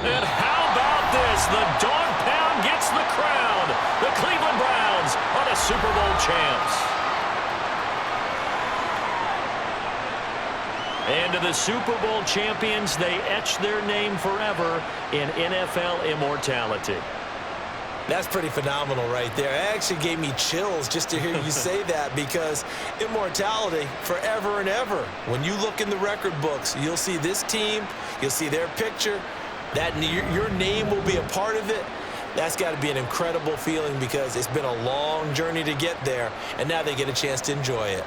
And how about this? The dog pound gets the crowd. The Cleveland Browns are the Super Bowl champs. And to the Super Bowl champions, they etch their name forever in NFL immortality. That's pretty phenomenal right there. It actually gave me chills just to hear you say that, because immortality forever and ever. When you look in the record books, you'll see this team, you'll see their picture, that your name will be a part of it. That's got to be an incredible feeling, because it's been a long journey to get there, and now they get a chance to enjoy it.